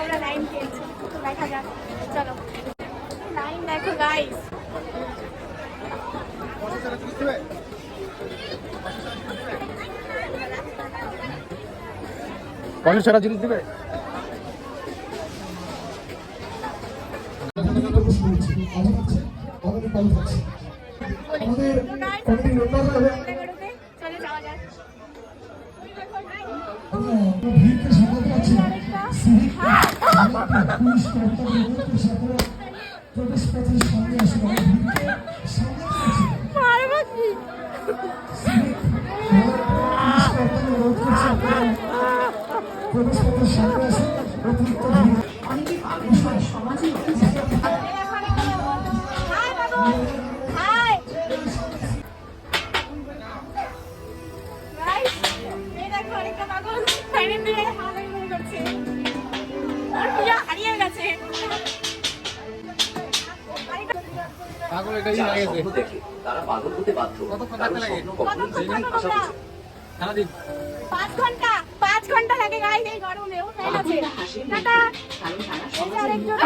আমরা লাইন খেয়েছি, তো দেখা যাক। চলো লাইন দেখো গাইস। পয়সা ছাড়া জিনিস দিবে। চলে যাওয়া যাক। পাগল এটাই হয়ে গেছে। তারা পাগল হতে বাধ্য। কতক্ষণ থাকতে লাগে? সারাদিন 5 ঘন্টা লাগে গাইস এই গরমে। ও ফেল আছে টাটা। এই যে আরেকজন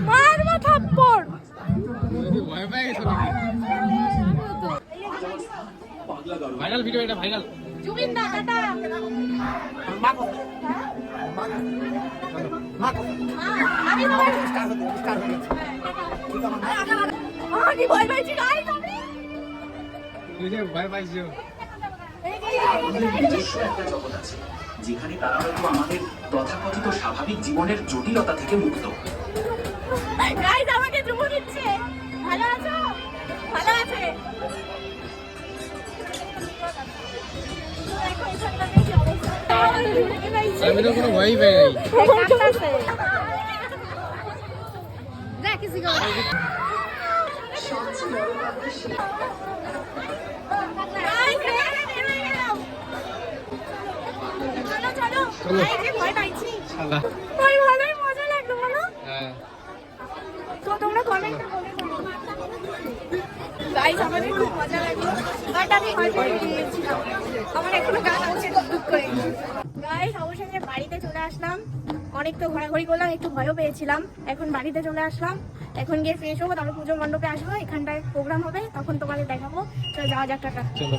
মারবা থাপ্পড়। ভয় পেয়ে গেছে নাকি? ভাইরাল ভিডিও এটা, ভাইরাল। জুবিন দা টাটা। আমি ভয় পাইছি গাইস। তুই যে ভয় পাইছো। নিজস্ব একটা জগৎ আছে যেখানে তারা হয়তো আমাদের তথাকথিত স্বাভাবিক জীবনের জটিলতা থেকে মুক্ত। গাইস আমাকে চুমু দিচ্ছে। ভালো আছো? ভালো আছে। আমি তো কোনো ভয়ই পাই নাই। দেখ কিছু গো। চলো চলো। এই যে ভয় পাইছি। শালা। ভাই ভালোই মজা লাগলো বলো। হ্যাঁ। তো তোমরা কমেন্ট করে বলো। গাইস আমাদের খুব মজা লাগলো। বাট আমি ভয় পেয়ে গিয়েছিলাম। আমার এখনো গা কাঁপছে দুঃখ করে। গাইস অবশেষে বাড়িতে চলে আসলাম। অনেক তো ঘোরাঘুরি করলাম, একটু ভয়ও পেয়েছিলাম। এখন বাড়িতে চলে আসলাম। এখন গিয়ে ফ্রেশ হবো, তারপর পুজো মণ্ডপে আসবো। এখানটায় প্রোগ্রাম হবে, তখন তোমাদের দেখাবো। চলো যাওয়া যাক। টাটা। চলো।